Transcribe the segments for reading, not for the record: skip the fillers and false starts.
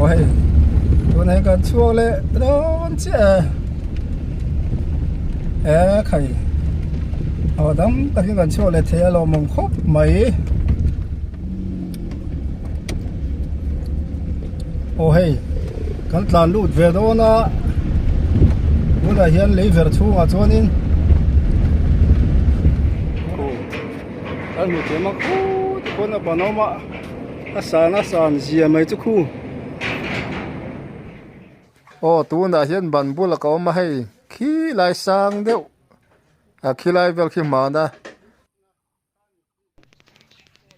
ôiตัวนี้ก็ช่วงเลยโดนเจ้าใครเอาดำก็ที่กันช่วงเลยเทเรามงคบไหมโอ้ยกันตานลูดเวโดนะบุญเฮียนเลยเวรชูอ่ะชวนินโอ้อันนี้เจ้ามาคู่คนอ่ะปนเอามาอาสานเสียไม่จุคู่โอ้ตัวน่ะเฮียนบันบุญละก็มาให้ขี้ลายสร้างเดียวขี้ลายเวลขี้มานะ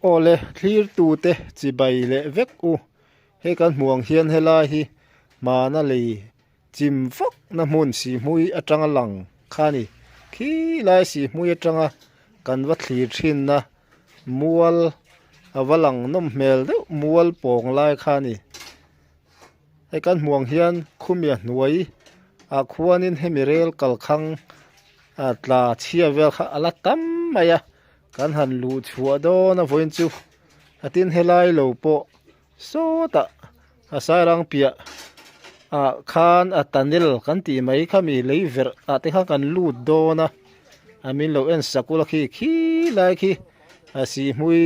โอ้เลยที่ตูเตจีใบเละเวกอูให้กันห่วงเฮียนให้ลายฮีมานะเลยจิมฟกน้ำมันสีมุยอัจังหลังข้านี่ขี้ลายสีมุยอัจังกันวัดลีชินนะมัวลวลังน้ำเมลเดมัวลปองลายข้านี่ให้กันห่วงเฮียนคุ้มยันหน่วยควรนินให้มีเรลกัลคังตลาเชียเวลข้าอลัดตั้มมายะกันหันลูชัวโดนะฝนจูตินเฮลัยโลโปโซตะสายรังเปียคานตันนิลกันตีไม่ข้ามีเลเวอร์ที่ข้ากันลูดโดนะมินโลเอ็นสกุลขี้ไลขี้สีมุย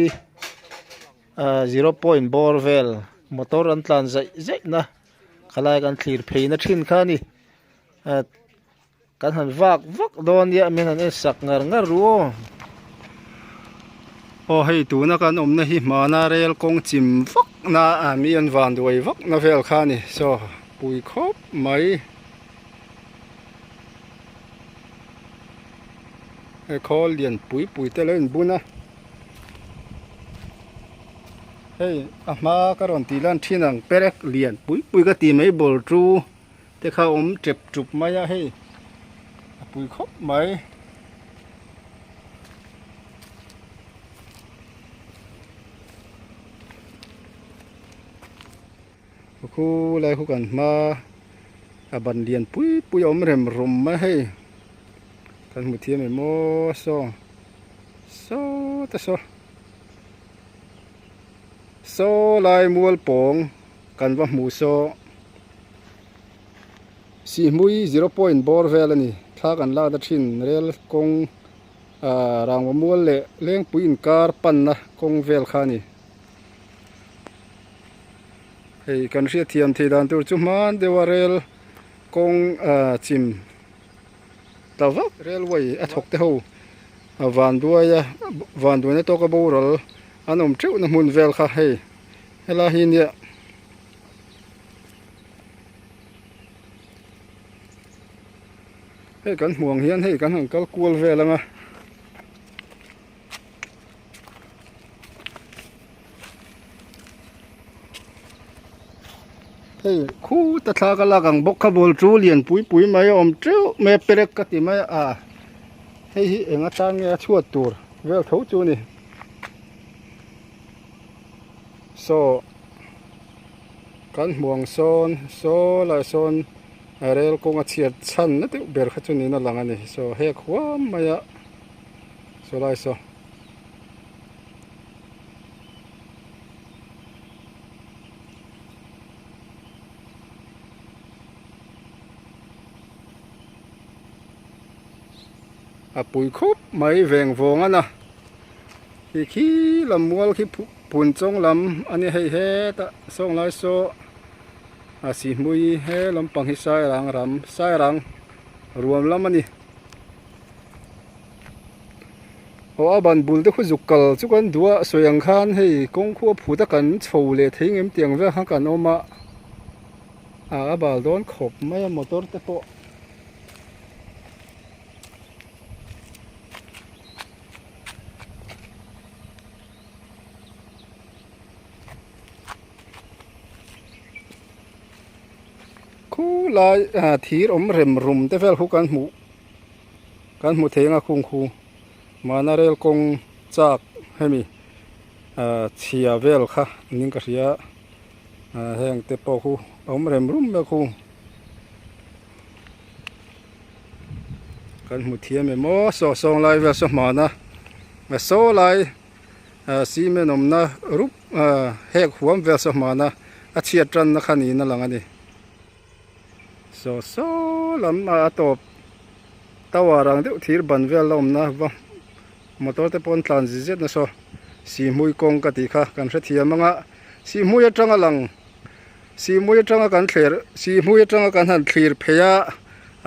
0 point บอร์เวลมอเตอร์อันตันใจนะขลายกันคลีร์เพย์นะชินข้านี่กันหันวักโดนเยอะมินหันสักงารัวโอ้ให้ตัวนักการอมนะฮิมานาเรลกงจิมวักนะมีอันวันด้วยวักนะเวลข้านี่โซปุยครบไหมไอ้คอเลียนปุยเตลินบุญนะเฮ้ยมาการันตีลันที่นังเปรกเลียนปุยก็ตีไม่บอลจูแต่เขาอมเจ็บจุบมาyaเฮ้ปุยครบไหมคู่อะไรคู่กันมาบันเลียนปุยอมเริ่มรมมาให้กันมุทีไม่โมโซแต่โซลายมัวลปองกันว่ามูโซสีมุย0 point บอร์เวลนี่ถ้ากันลาดชินเรลกงรางว่ามัวเละเลี้ยงปุยอินการปันนะกงเวลขานี่ให้กันเสียเทียมทีดันตัวจุมันเดวเรลกงจิมตาวเรลไว้ถกเท้าวันด้วยในตัวกระบอกเราอันนั้นเจ้าน้ำมันเวลค่ะให้ลาหินเนี่ยให้กันห่วงเฮียนให้กันหังกัลกูลเวลมาเฮ้ยคู่ตะทากลากังบกขบลจูเลียนปุยไม่อมเจ้าแม่เปรกกติไม่ให้เอ็งอาจารย์เนี่ยชั่วตัวเวลเขาจูนี่โซกันห่วงโซลายโซนเรลกงอาเชียชันนั่นตัวเบอร์ขจุนี่นั่นหลังอันนี้โซเฮกหัวมายะโซลายโซปุยคบไม่แหวงวงอ่ะนะขี้ลำมัวขี้ปุ่นจงลำอันนี้ให้ตะส่งลายโซสีมุยให้ลำปังให้สายรังรวมลำมันนี่บันบุลที่คุยจุกกลจุกันดัวสวยงคานให้กงขัวผูตะกันโฉเลยทิ้งเตียงเวหังกันออกมาบาลโดนขบไม่มอเตอร์เตปคู่ลายทีรมเริ่มรุมแต่เวลคู่กันหมูเทงคุงคูมานาเรลกงจากให้มีเชียเวลค่ะนิ่งกระเสียแห้งเตปคู่เริ่มรุมแบบคู่กันหมูเทียมโมสองลายเวลสมานะมาโซลายสีเมนมนะรูปแหกหัวเวลสมานะ a chia tran na khani na lang ani so lam a top tawarang deuh thir ban vel lom na wa motor te pon tlan zizet na so si mui kong ka ti kha kan hre thia manga si mui atanga lang si mui atanga kan thler si mui atanga kan han thlir pheya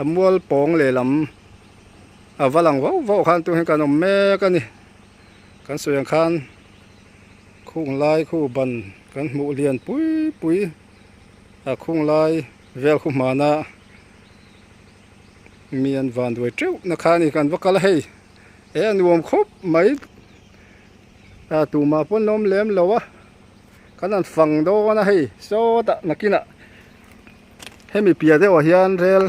amwal pong le lam avalang wo khan tu hen kan om me kan ni kan soyang khan khung lai khu ban kan mu lian pui a khung lai vel khu mana mian van doi treu na khani kan wakal hei e nuam khop mai a tu ma pon nom lem lowa kanan phang do na hei so ta nakina hemi pia de o hian rel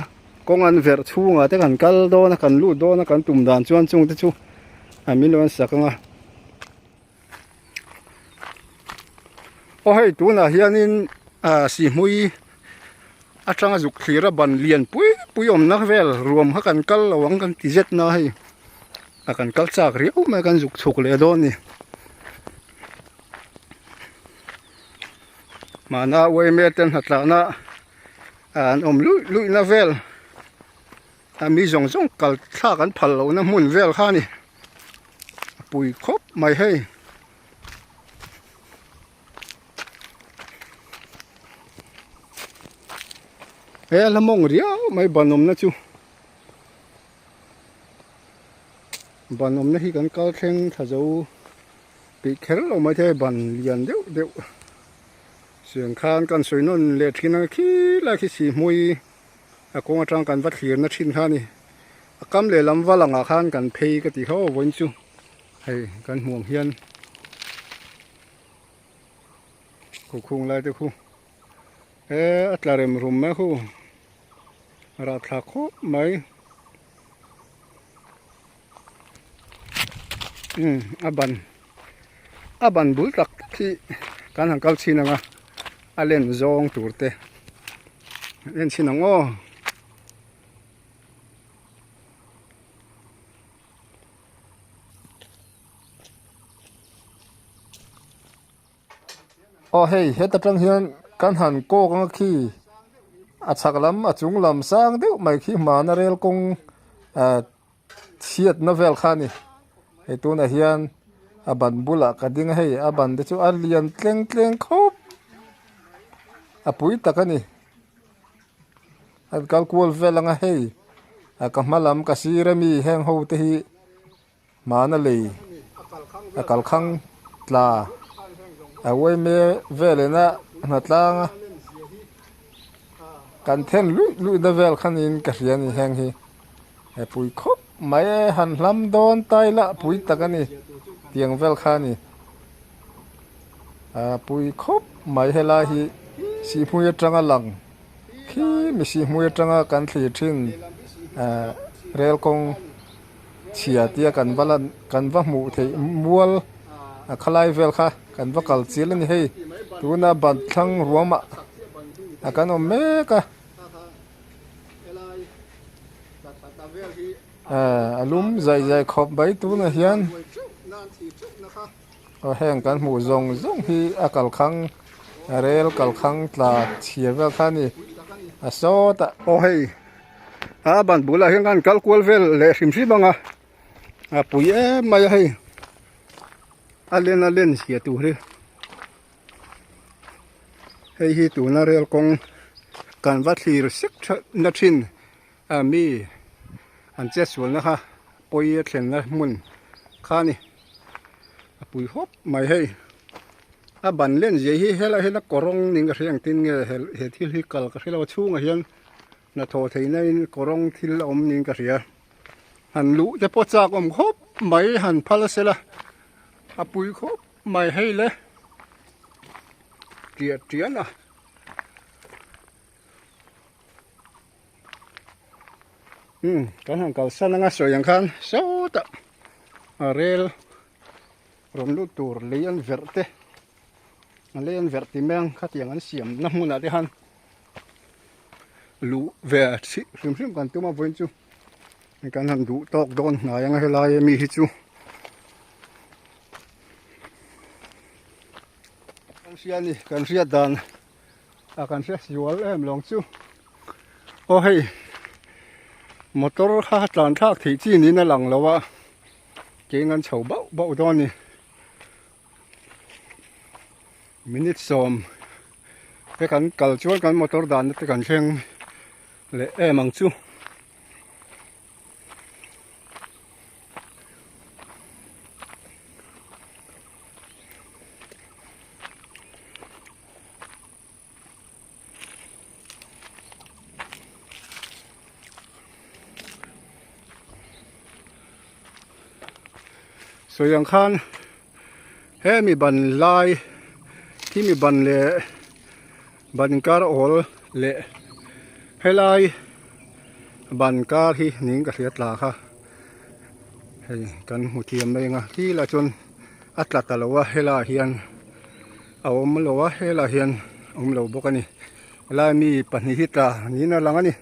kongan ver chunga te kan kal do na kan lu do na kan tum dan chuan chung te chu amin lon sakanga o hei tu na hianin a si hui atanga zuk thira ban lian pui om nak vel ruam ha kan kal lawang kan tizet na hei akan kal chak riu ma kan zuk chuk le do ni mana we me ten hatla na an om lu na vel ami zong kal tha kan phal lo na mun vel kha ni pui khop mai hei la mong ria mai banom na chu banom na hi kan kal theng thazo pi kher lo mai the ban lian deuh siang khan kan soinon le thina khi la khi si mui a kong atang kan wat thlir na thin kha ni akam le lam walanga khan kan phei ka ti ho voin chu hei kan muang hian khu khung lai te khu atlarem rum ma khu ra thla kho mai aban bul tak khi kan hang kal chinanga alen zong turte len chinango hei heta tang hian kan han ko kang khi achak lam achung lam sang deuh mai khi mana rel kong thiat na vel khani he tu na hian aban bula kading hei aban de chu alian tleng khop apui takani at kalkual velanga hei akamalam kasirami heng ho te hi mana lei akal khang tla awai me velena natlanga kan then lu da vel khanin ka hian heng hi pui khop mai han lam don tai la pui takani tiang vel khani pui khop mai hela hi si pui atanga lang khi mi si pui atanga kan thli thin rel kong chia tia kan balan kan va mu thei mual khalai vel kha kan va kal chil ani hei tuna ban thlang ruama akan o meka alum zai khop bai tu na hian heng kan mu zong hi akal khang rel kal khang tla chia vel khani asota hei ban bula hian kan kal kual vel le hrimsi banga pui mai hei alen sia tu ri hei hi tu na rel kong kan va thlir sik na thin mi an che sul na kha poi thlen na mun khani pui hop mai hei ban len je hi hela korong ning ka riang tin nge he thil hi kal ka hela chunga hian na tho theina in korong thil om ning ka ria han lu te po chak om hop mai han phal sela pui hop mai hei le tia na kan hang kal san nga so yang khan so ta rel rom lu tur lian verte alen verti meng khatiang an siam na hmuna de han lu ver chi rim kan tuma voin chu kan han du tok don na yang helai mi hi chu kan sia dan akan se siwal em long chu o hei motor kha tlan thak thi chi ni na lang lawa ke ngan chho bau don ni minute som cái kan kal chuan kan motor dan te kan thleng le em ang chu so yang khan he mi ban laiที่มีบันเล่บันการโอลเล่ให้ไล่บันการที่นิ่งกับเสียตลาค่ะให้กันหูเทียมเลยไงที่ละจนอัตลัดตลอดให้ลาเฮียนเอามลวะให้ลาเฮียนลวบกันนี่ลามีปัญหาที่ตานี่น่ารังนี่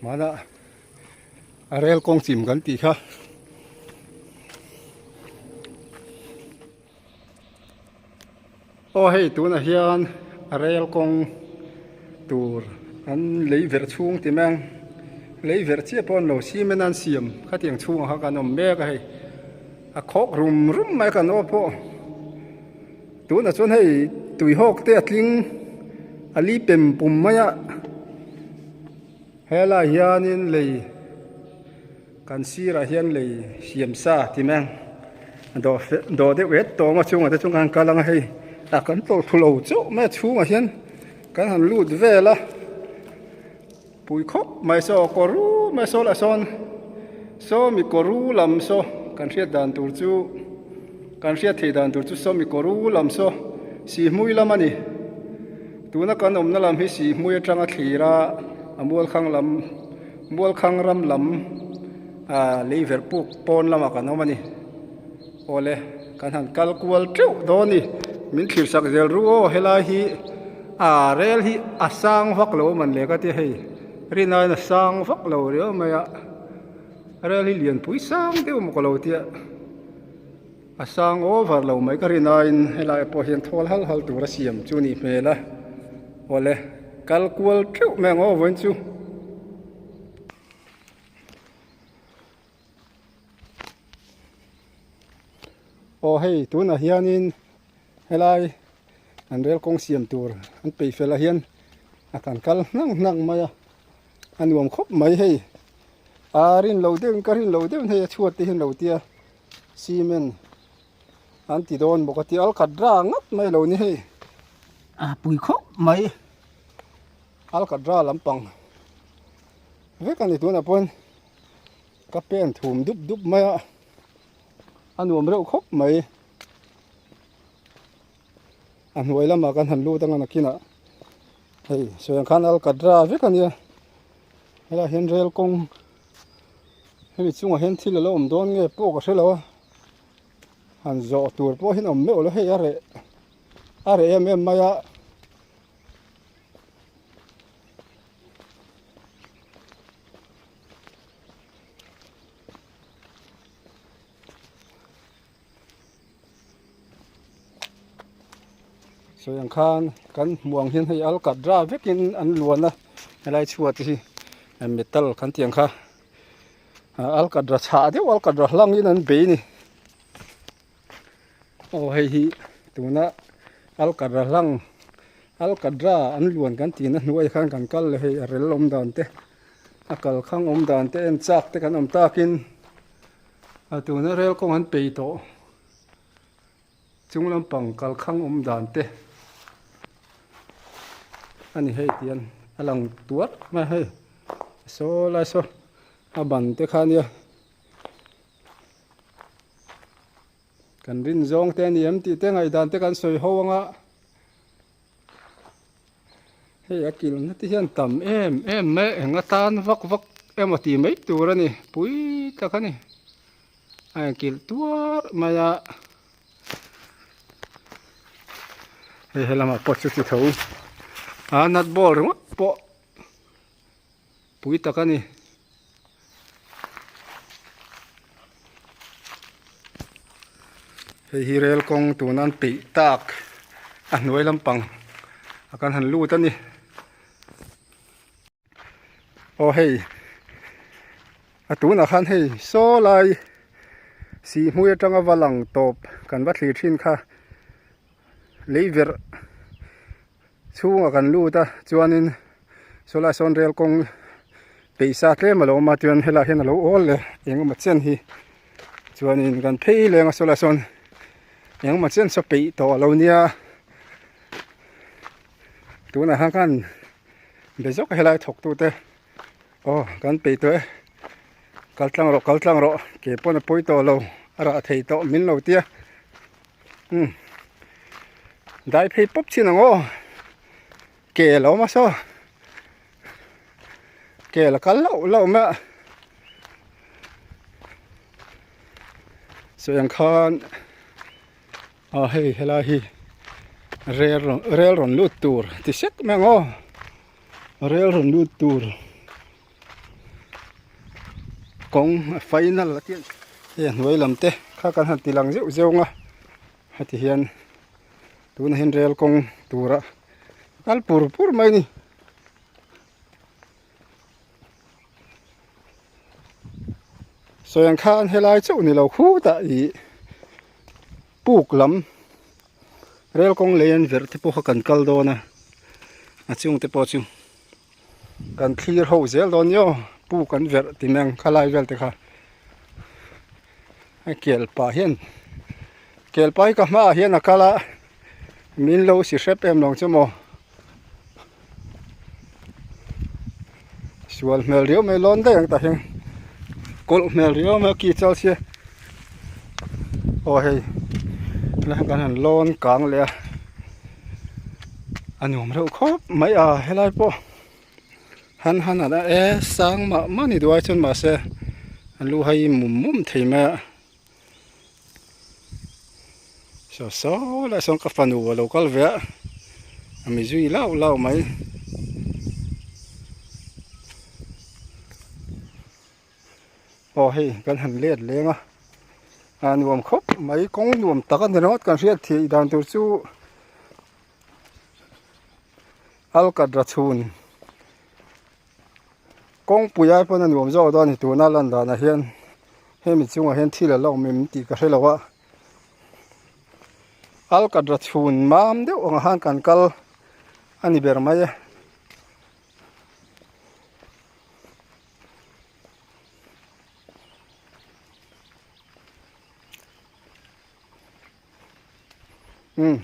มาละอะไรกงสิมกันตีค่ะโอ้ให้ตัวน่ะเฮียนอะไรกงตัวอันเลยเวรช่วงที่แมงเลยเวรเชี่ยปนเราซีไม่นานเสียมข้าเตียงช่วงเขากันอมแม่ก็ให้คอกรุมไม่กันโอ้พ่อตัวน่ะชวนให้ตุยหอกเตะลิงอันนี้เป็นปุ่มไหมอะเฮล่าเฮียนินเลยกันซีระเฮียนเลยเสียมซาที่แมงดอเดเวทตัวมาช่วงแต่ช่วงการกำลังให้กันโตทุลโจแม่ชูมาเช่นกันหันลูดเวละปุยคบไม่โซกรูไม่โซละซอนโซมีกรูลำโซกันเสียดันตูจูกันเสียที่ดันตูจูโซมีกรูลำโซสีมุยละมันนี่ตัวนักการอมนั่นลำให้สีมุยจังขีระมัวขังลำมัวขังรำลำเลเวอร์ปุกปอนละมากันเอามันนี่โอเลกันหันกัลกวลเจ้าโดนี่มินขีดสักเจลรู้เฮลาฮีเรลฮีสังฟักโลมันเล็กที่ให้รีนายสังฟักโลเรียวไม่อะเรลฮีเลียนปุยสังเดียวมันก็โลที่สังโอเวอร์โลไม่ก็รีนายเฮลาพอเห็นทอลฮัลตัวรัสเซียมจูนี่เมล่ะโอเลกัลกัวลทิวแมงโอวันจูโอให้ตัวน่ะเฮียนินเฮลายอันเรียลกงเสียมตัวอันไปเฟลาเฮียนอาการกัลนั่งมาอันรวมครบไม่ให้รินเหลาเดิมก็รินเหลาเดิมให้ชวดที่เห็นเหลาเตียซีเมนอันที่โดนปกติอัลกัดรางัดไม่เหลานี่ให้ปุยครบไม่อัลกัดราลำปังเวกันในตัวน่ะเพิ่นก็เป็นถุ่มดุบไม่อันรวมเร็วครบไม่อันไว้ละมากันหันลูตั้งนักกินเฮ้ยส่วนขันอัลกัดราฟิกันเนี่ยเวลาเห็นเรลกงเฮ้ยช่วงเห็นที่เราโดนเงี้ยพวกก็เสียแล้วหันจ่อตัวพวกเห็นอมไม่เอาเลยเฮ้ยอะไรเอ็มมาอะส่วนข้างกันมองเห็นให้อัลกัดราฟิกินอันล้วนนะอะไรชัวร์ที่เมทัลกันเตียงค่ะอัลกัดราชาเดียวอัลกัดราลังนี่นั่นเบนี่โอ้เฮ้ยตัวน่ะอัลกัดราลังอัลกัดราอันล้วนกันตีนั่นไว้ข้างกันกัลเลยเรลอมดานเตะอักลข้างอมดานเตะเอ็นจักเตะกันอมตากินตัวน่ะเรลกงอันเปย์โตจุงลำปังกัลข้างอมดานเตะอันนี้ให้เตียนอลังตัวมาให้โซไลโซบันเตะขานี่กันรินจงเตนี่มตีเตงไอดานเตกันสวยหัวงะให้อากิลนัที่เห็นต่ำแม่เห็นตานวักมาตีไม่ตัวนี่ปุ้ยตะกันนี่อากิลตัวมายาเฮ้ยละมาปอดสุดที่เท้านัดบอลหรือวะปอปุ้ยตะกันนี่เฮ้ยเรลกงตัวนั้นปีตากอันไว้ลำปัง akan han lu tan ni o hei atuna khan hei so lai si hmui atanga walang top kan va thli thin kha leiver chunga kan lu ta chuanin sola son rel kong peisa tle malo ma tuan hela hen lo ol le engma chen hi chuanin kan phei lenga sola son engma chen so pe to lo nia tuna han kan bezok helai thok tu te o kan pe to kaltlang ro ke pon poi to lo ara thei to min lo tia dai phei pop chin ngo ke lo ma so ke la kal lo ma so yang khan a hei hela hi rel ron lut tur ti sek ma ngo rel ron lut tur kong final la tian hian nuai lam te kha kan han tilang zeu zeu nga hati hian tun hin rel kong tura kal pur mai ni so yang khan helai chu ni lo khu ta i puk lam rel kong len ver te po kan kal do na a chung te po chung kan clear ho zel don yo pu kan ver timeng khalai vel te kha a kel pa hian kel pai ka ma hian akala min lo si sep em long chemo sual mel rio me lon deng ta hian kol mel rio me ki chal sia o hei la kan han lon kang le anum ro khop mai a helai po han ada sang ma mani duai chun ma se an lu hai mum thei ma so la son ka fanu local ve ami zui lau mai o hei kan han let lenga an nuam khop mai kong nuam takan denot kan riat thi dan tur chu al kadra chun kong puyai pon nuam zo don hi tu na lan da na hian hemi chunga hian thila lo mem ti ka hrelowa al kadra chun mam deuh anga han kan kal ani ber mai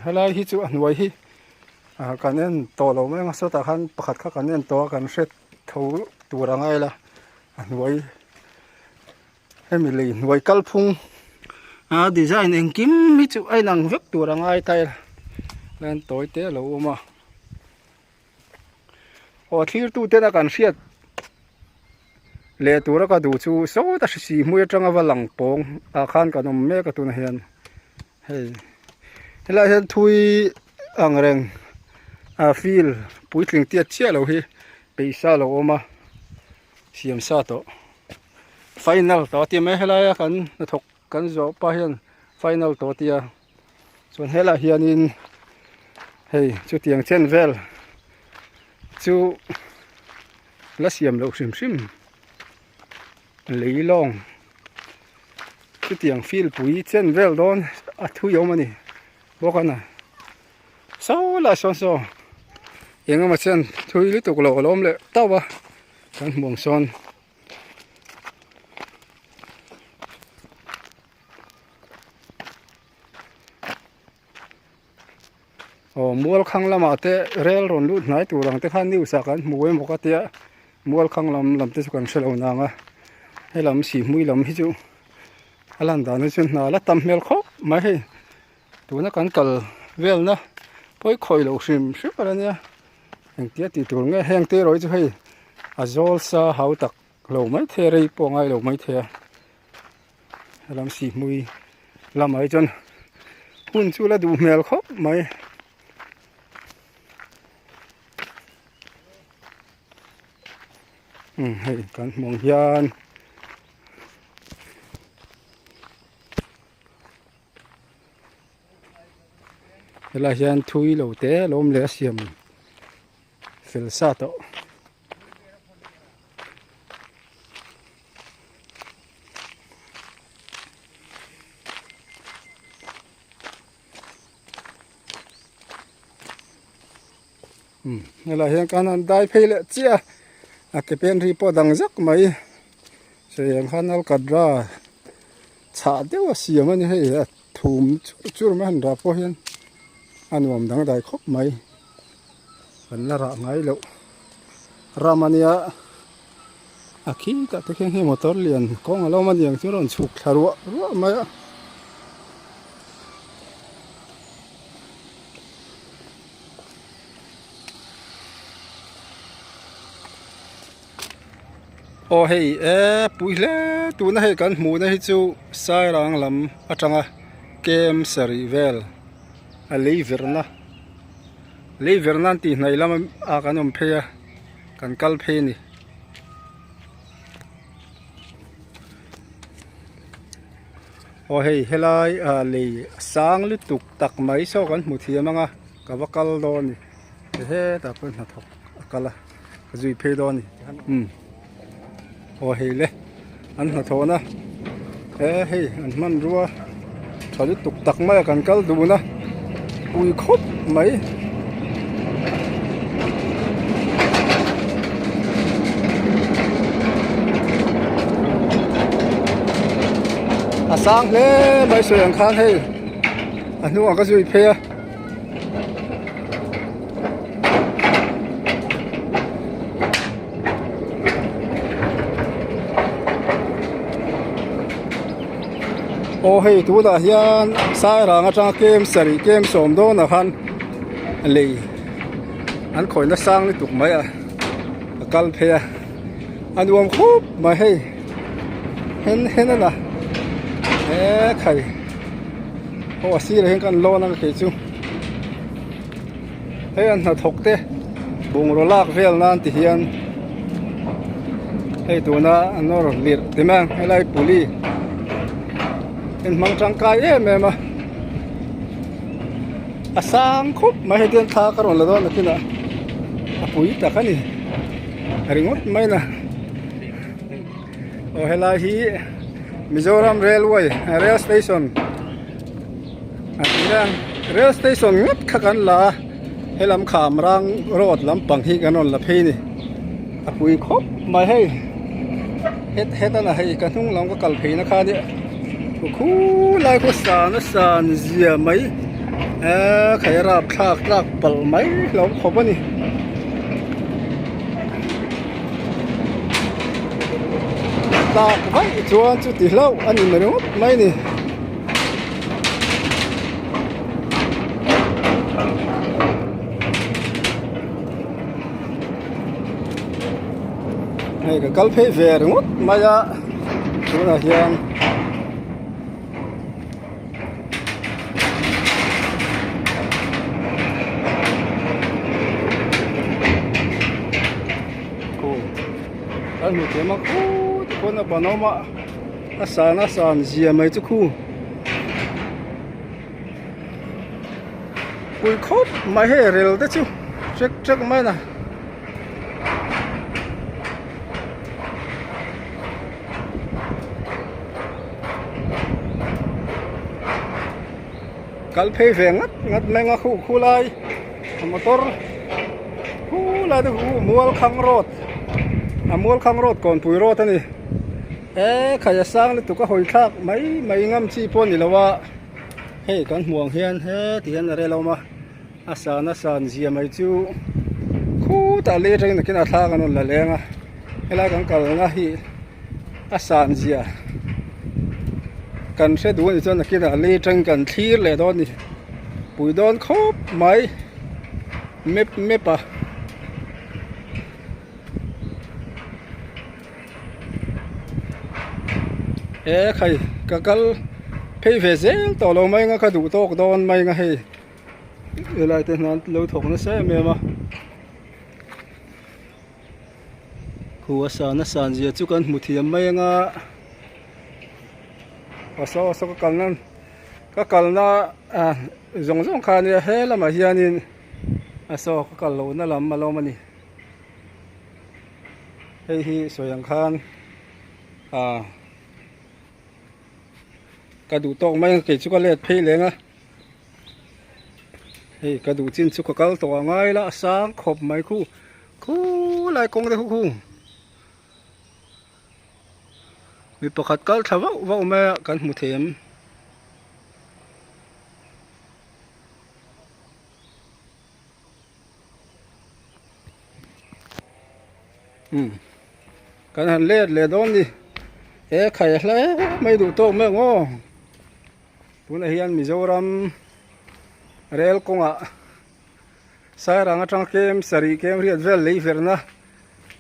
helai hi chu anwai hi kanen to lo me nga so ta khan pakhat kha kanen to kan set tho turangai la anwai hemi le nwai kalphung design engkim mi chu ai nang vek turangai tai len toy te lo ma o thir tu te na kan riat le tura ka du chu so ta si mui atanga walang pong a khan kanom me ka tun hian hei hela hian thui angreng feel puitling tia chia lo hi peisa lo oma siam sa to final to ti me hela ya kan na thok kan zo pa hian final to tia chon hela hian in hei chu tiang chen vel chu la siam lo sim leilong chu tiang feel pui chen vel don a thu yo mani bokana so la so yenga ma chen thui li tuk lo lom le tawa kan mong son o mual khang lama te rel ron lut nai turang te khan niu sa kan muwe moka tia mual khang lam te kan shelo na nga helam si mui lam hi chu alan da na chun na la tam mel kho mai he tuna kan kal vel na poi khoi lo sim ara nia heng tia ti tur nge heng te roi chu hei azol sa hau tak lo mai the rei po ngai lo mai the lam si mui lam ai chon hun chu la du mel kho mai hei kan mong hian hela hian thui lo te lom le siam Filsato. Là hiện can dai phê lệ chia cái bên ri po đằng rắc mấy sẽ hiện khăn al kadra chả đeo xìa mà như thế thùm chút mà hành ra po hiện anh om đằng dai khóc mấy vẫn là rạ ngay lâu ramania khi cả cái khen motor liền có ngalo mà nhiều chút rồi chụp thà ruộng mấy ô hey bùi lẽ tụi nó hay cần mù nó hay chú sai ràng lắm ở trong kem sari vel lấy verna thì này lắm cái nôm phe cần cal phe nè ô hey helai lấy sáng lúc tục tắc mấy số cần mù thì mà cái vác cal đó nè thế ta phân hạt thóc cal cái gì phe đó nè ô hey le anh hạt thô na hey anh man rùa cho lúc tục tắc mấy cần cal đủ na bùi khóc mấy sáng thế mấy số lượng khăn hay anh nuôi cái gì phê ô hey tú đã hiện sai ra ngay trong kem sari kem sôm đó là khăn lì anh khỏi nó sang đi tục mấy cal phê anh nuôi khúc mà hay hen là khai ô xí là hiện can lo năng cái chú hay anh thọc thế bùng rồi lạc vel nan thì hiện hay tụi nó rồi liệt thì mang hay lại puli anh mang trang cái em mà sang khúc mà hay tiền thà cái rồi là đó là cái nào puli ta cái này ringot mấy nè ô hay là hi Mizoram Railway Rail Station Rail Station ngắt khakan la helam kham rang road lam pang hi kanon la phe ni apui khop mai hay het na hay kan hung lam ka kal phe na kha ni khu lai ko san zia mai khai rap thak pal mai lo khop ani ta vậy chuan chút tí lâu anh nhìn mà đúng mấy nè này cái cal phê về đúng không mà ya chỗ là hiền anh một cái mà con là bảo nó mà nó sàn gì mấy chú khu bùi khóc mấy hệ rêu đấy chú chắc mấy nè cal phê về ngắt mấy ngã khu lai motor khu lai được mua khang rốt còn bùi rốt này khai sáng lên tụi có hồi khác mấy ngâm chi pon thì là wa hey con muang hiền thì hiện là lâu mà asan gì mấy chú khu ta lê trên cái nào thang nó là leng cái là con cầu nga hi asan gì cần sẽ đủ thì cho là cái nào lê trên cần thi lệ đó đi bùi đón khóc mấy mép à khai cái phê về dễ tàu lâu mấy cái đủ to đòn mấy cái hay lại tên nó lâu thủng nó sẽ mềm mà khu nó sàn gì chú cần một thiềm mấy cái và sau cái cần nó giống khai này hết là mà hiện sau cái cần lâu nó làm mà lâu mà nè hei hi soyang khan ka du tok mai ke chu ka let phei lenga hei ka du chin chu ka kal to ngai la sang khop mai khu lai kong de khu mi pakhat kal thawa wa ma kan mu them kan han le don đi khai la mai du tok me ngo tuna hian Mizoram rel konga sai ranga tang kem sari kem riat vel lei verna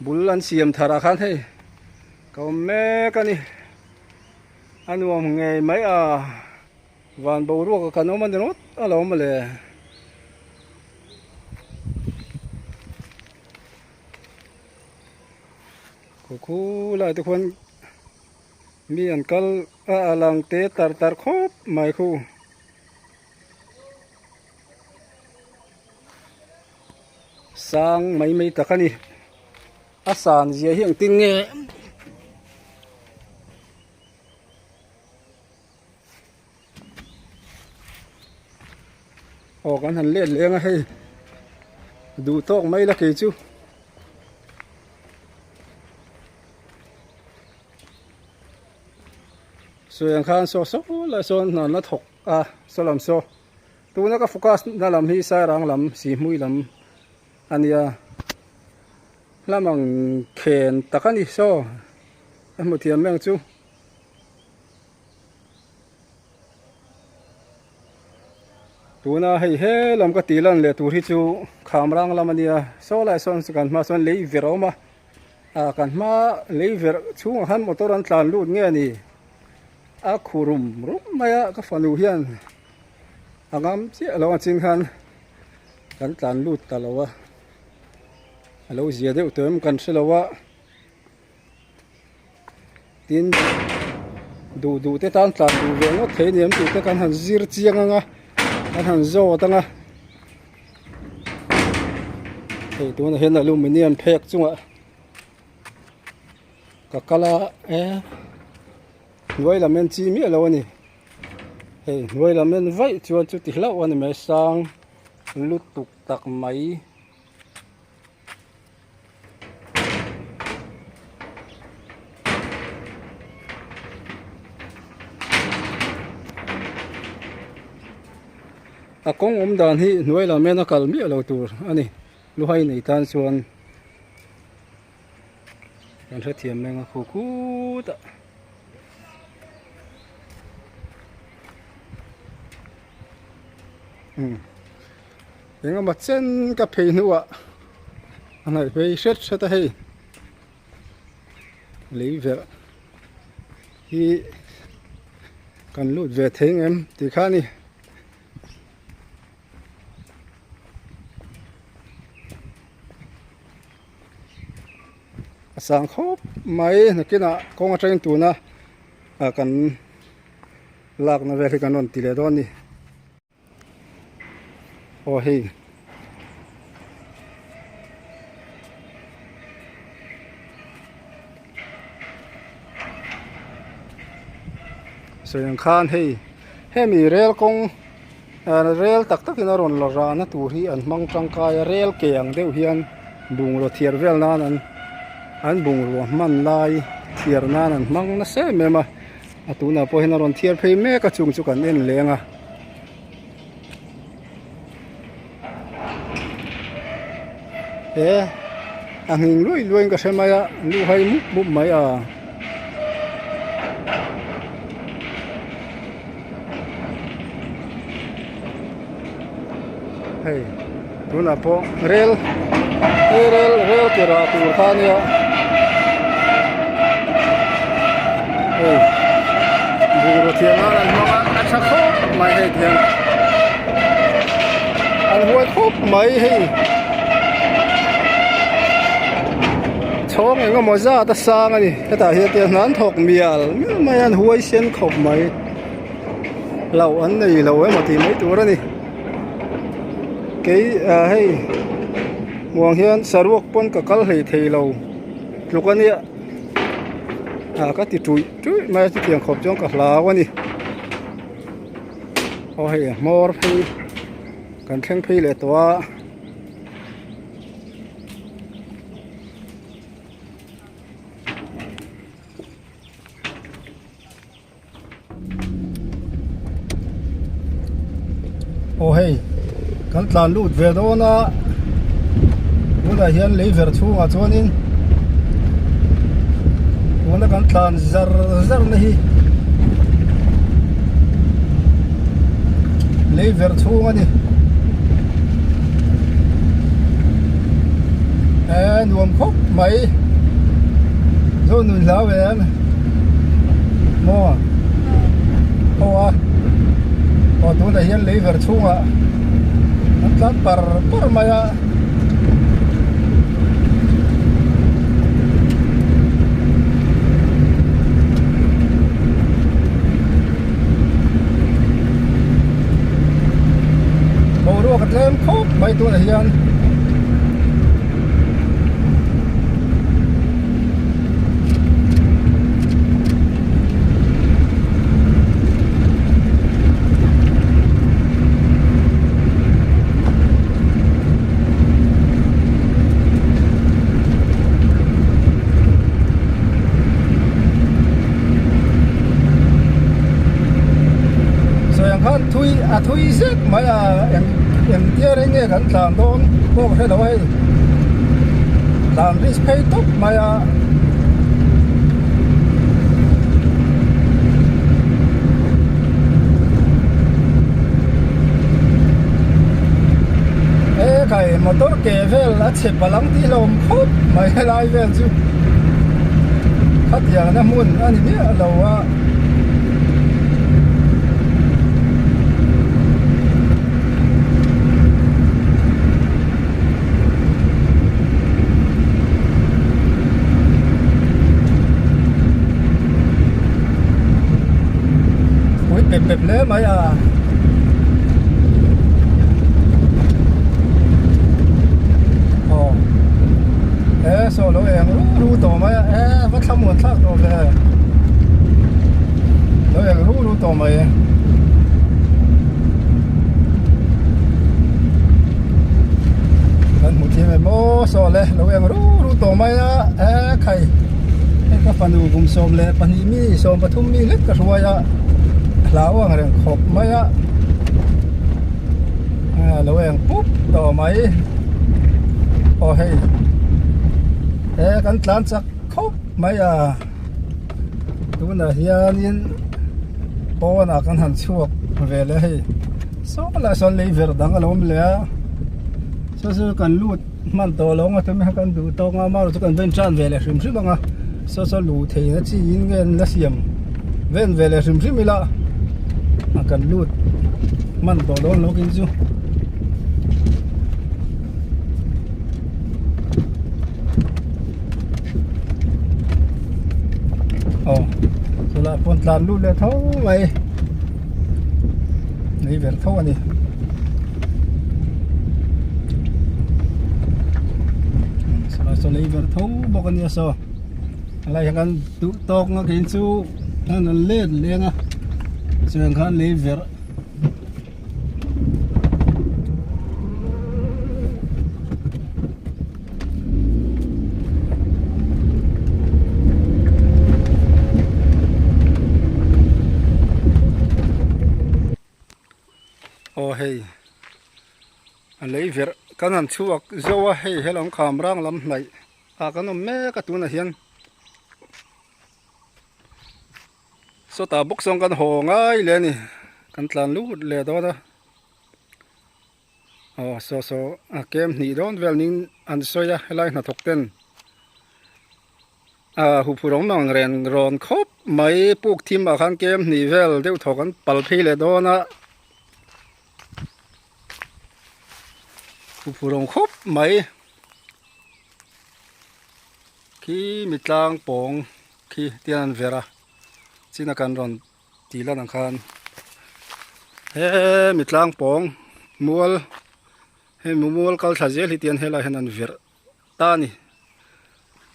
bulan siam thara khan hei kaum me kani anuam ngai mai van bo ru ka kanom an not alo male khu lạiทุกคนมีอันกัลลังเตตัดครบไม่คู่สร้างไม่ตะคันนี่อาสานเสียเฮียงติงเงออกกันหันเล่นเลี้ยงให้ดูโต๊ะไม่ละกี่จูส่วนข้างโซ่และส่วนนั้นละถกสลัมโซตัวนั้นก็โฟกัสนั่นลำที่สายรังลำสีมุ้ยลำอันนี้ลำมังเขนตะกันอีโซ่อันหมดเทียมแมงจูตัวนั้นให้ลำก็ตีลันเลยตัวที่จูขามรังลำอันนี้โซ่และส่วนกันมาส่วนเลยเวรมากันมาเลยเวรชูหันมอเตอร์รันตานลูดเงี้ยนี่ขุรุมไม่ก็ฟันดูเฮียนงามเสียเราจริงคันกันตานลูดตลอดว่าเราเสียเดียวเติมกันเสียแล้วว่าดินดูเตตันตานดูเรื่องว่าเทียมดูเตกันหันซีร์เจียงอ่ะกันหันโซ่ตั้งอ่ะเฮ้ยตัวนั้นเห็นอลูมิเนียมเพกจุงอ่ะก็กะละnuôi làm men chi mi lâu nè, hey nuôi làm men vậy chuột chút tí lâu anh mới sang lút tục tắc máy, con đàn hi nuôi làm men nó cào mi lâu tur anh nè, lúc hay này tan xuân, anh sẽ thiềm men khô cú ta. Yang amat sen kape nuwa, anai pe set hay, lấy về, hi cần lút về thế em thì khá đi, sáng khóc máy là cái nào con ở trên tủ na, cần lạc nó về thì cần nón tỉ lệ đó đi. Oh hey, so yang khan hey mi rail kong rail tak ina ron lo ra na tu hi an mang tangkai rail keng deuh hian bung ro thiar vel nan an bung ro man lai thiar nan an mang na se mema atuna po hin ron thiar phei me ka chung chu kan en lenga anh hình lui cái xe máy lưu hay múc máy hey tu na po rail kira tu khania hey buru thiam anh mong anh khóc máy hay thiam anh huay khóc máy hay chong nga mo za ta sang ani ta hi te nan thok mial mai an huai sen khop mai lau an nei lau ma ti mai tur ani ke hei muang hian saruk pon ka kal hei thei lo lúc anh ấy các tiệt trụi trụi mai tiệt tiền khop trong cả lá quá nè ôi mor phi cần khen phi lệ toa ôi kan tlan lut ve do na bula hian leiver chunga chuanin tuna kan tlan zar zar na hi leiver chunga ni nuam khop mai zo nun la ve an mo oa o tuna hian leiver chunga kan tlan par maya cái em khóc mấy tuổi này hiền rồi anh khăn thui xếp mấy em tia đấy nghe gần làm đón cô phải đâu ấy làm display tốt mà cái motor kề về là chụp vào lăng tí lồng khóc mày lại về chứ khách hàng nó muốn anh biết đâu à bẹp lé mấy số lỗ em ru tổ mấy vẫn không muốn thắc tổ về lỗ em ru tổ mấy gần một chiếc mô số lệ lỗ em ru tổ mấy khay cái phần đủ cùng xôm lệ phần mi xôm phần thum mi lết cả rồi lão anh đang khop mấy lão anhปุ๊บต่อไหมโอ้ยกันตานสักครบไหมตัวน่ะเฮียนี่ปอน่ะกันหันช่วงเวลาให้สองละสองเลยเวรดังก็ล้มเลยสู้ๆกันลูดมันตัวลงอ่ะทำไมกันดูตรงมาเราจะกันเป็นจานเวลาชิมๆบ้างสู้ๆลูดเทียนจีนเงินละเสียมเว้นเวลาชิมๆไม่ละกันลูดมันตัวโดนเรากินจูสุราปนตามลูดเลยเท่าไหร่นี่เวรเท่านี้สุราสุราเวรเท่าบอกกันเนี่ยโซอะไรอย่างกันตุตอกนะกินจูนั่นเล่นเลี้ยงอ่ะส่วนข้างเลเวอร์โอ้เฮ้ยเลเวอร์กันนั่นชัวร์โจ้เฮ้ยเฮลังคามร่างลำไหนกันนั่นแม่กระตุ้นเฮียนสตาบุกส่งกันโหง่ายเลยนี่กันตลานลูดเลยตัวนะเกมนี่โดนเวลนิงอันสวยให้ไล่หน้าทกเต้นหูผู้ร้องมังเรียนรอนครบไม่ปุกทีมขันเกมนี่เวลเดี๋ยวถกันปัลพีเลยตัวนะหูผู้ร้องครบไม่ขี้มิตรางปองขี้เตียนเวราสินักการรอนตีละนังคารมิตรางปองมัวมัวกัลทาเจลิเตียนเฮลาเฮนันเวรตานี่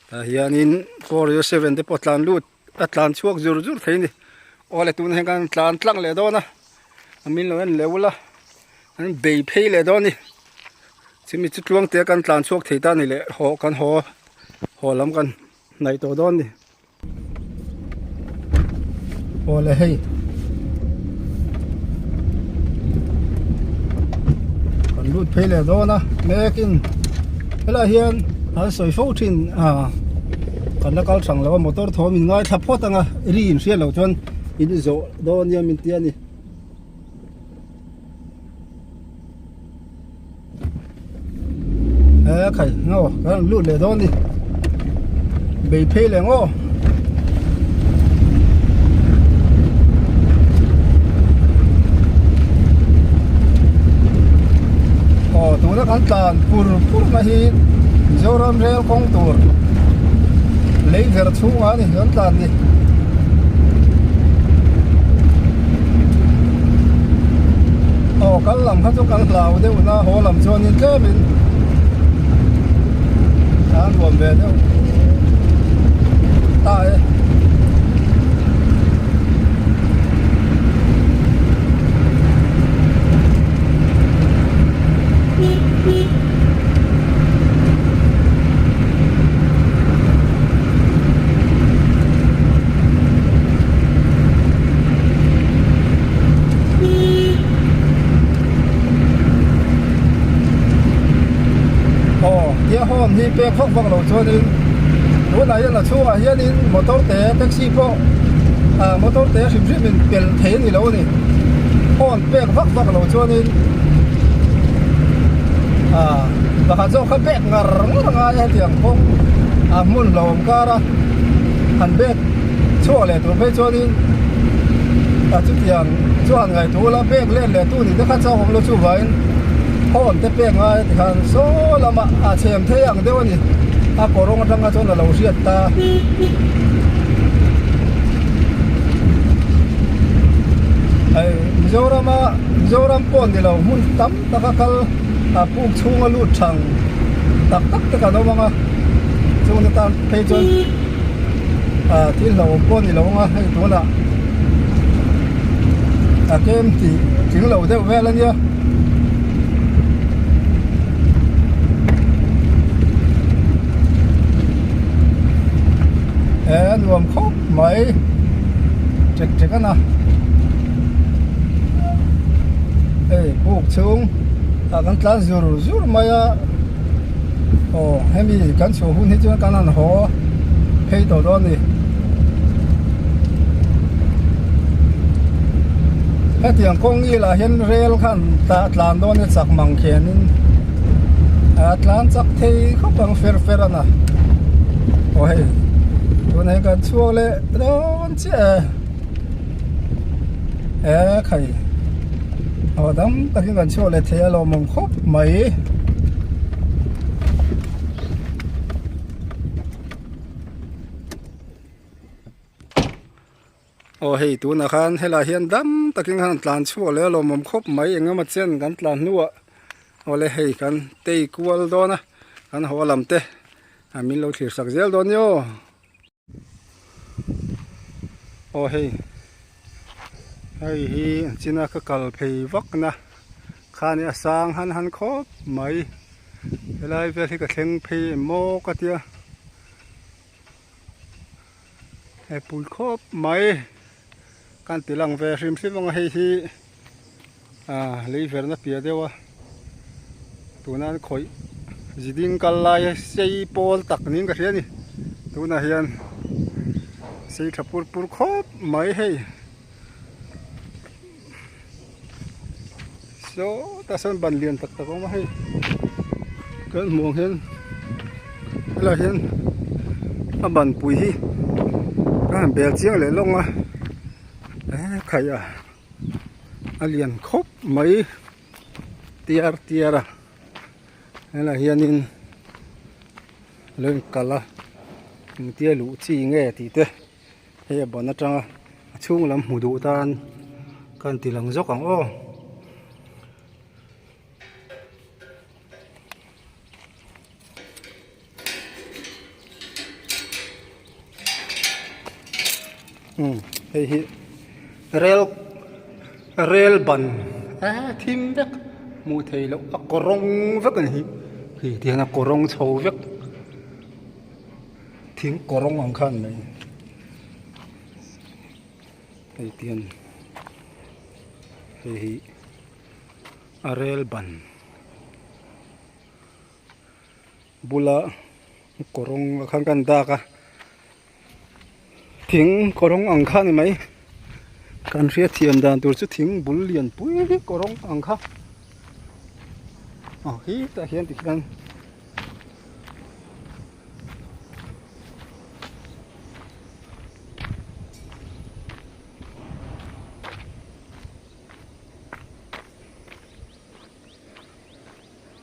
เ hian in 407 te potlan lut atlan chuak zur zur theini ole tun hengan tlan tlang le do na amin lo en leula an bei phei le do ni chimi chu tluang te kan tlan chuak theita ni le ho kan ho lam kan nai to don ni ole hei kan lut phei le do na mekin hela hian a soi fo thin kan la kal sang lo motor thom in ngai thapot anga ri in hrial lo chon in zo don ya min tiani khai ngo kan lut le don ni bei phei le ngo tu na kan tlan pur na hi zoram rel kong tur lấy ver chung á thì hướng tàn đi cái làm khách cho cái lào đấy na họ làm cho nên thế mình ăn buồn về đâu tại hôm thì bé khóc vang đầu cho nên lúc này là chú à hiện in motor té taxi po motor té sim sim mình bel thế ni lâu này hôm bé khóc vang đầu cho nên và cả cho các bé ngar ngar ya tiếng phong mun lâu cara han bé cho lại tụi bé cho nên chút tiếng cho hàng ngày tụi là bé lên lại tụi thì nó khác cho không lo chú vậy hôm te pe ngai thì han số là mà chem thế ang deu ni korong atang cho là lâu riat ta ai zoram pon ni lo mun tam ta ka kal puk chunga lu thang tak te ka no manga chung ta pe chon til lo pon ni lo nga hai to na kem ti chính lo deu ve lan ya rùm khúc mấy trực cái nào buộc xuống cái lá rùa mấy hay mi cái số hun hết cho cái nào họ hay tổ đó này cái tiếng công như là hiện rail khăn ta làm đó này chắc măng khen làm chắc thấy không bằng fair à ôiตัวไหนกันช่วงเลยโดนเจ๊ใครเอาดำตะกี้กันช่วงเลยเทลมงคบไหมโอ้เฮ้ตัวนักขันให้ลาเฮียนดำตะกี้กันตลานช่วงเลยลมคบไหมยังงั้นมาเช่นกันตลานนัวเอาเลยให้กันเตะกวลโดนนะกันหัวลำเตะมินเราถือสักเจลโดนโยโอ้เฮ้ยจีน่าก็กลเพย์วักนะข้าเนี่ยสร้างหันครบไหมเวลาเวลาที่ก็เข่งเพย์โมก็เตียไอ้ปุ๋ยครบไหมการตีหลังเวริมซิวังเฮ้เลยเวรน่ะเปียเดียวตัวนั้นคอยจีดิงกันลายเซย์โพลตักนิ่งกันเสียนี่ตัวนั้นเฮียนเซย์ทับปุรครบไหมเฮ้โซ่แต่ส่วนบันเลียนตักก็มาให้เกินมองเห็นอะไรเห็นบันปุ๋ยก็เบลเจียงเลยลงใครเลียนครบไหมเตียร์อะไรเห็นนี่เรื่องกันละเตี้ยหลุจีเงี้ยตีเต้เฮียบอลนั่นจังช่วงลำหูดูตานกันตีหลังจกของอ้อ hei hi rel ban thim vek mu thei lo a korong vek an hi tiang na korong chho vek thing korong ang khan mai hei tian hei hi a rel ban bula korong khang kan da ka thing korong ang khan mai kan ria thiam dan tur chu thing bul lian pui korong ang kha hi ta hian ti kan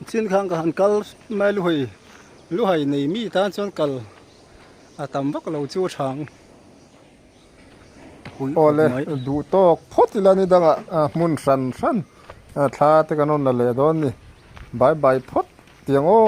chin khang ka han kal mai lu hai nei mi ta chon kal a tam vak lo chu thang ole du tok photilani danga mun san san tha te kanon la le don ni bye bye phot tiang o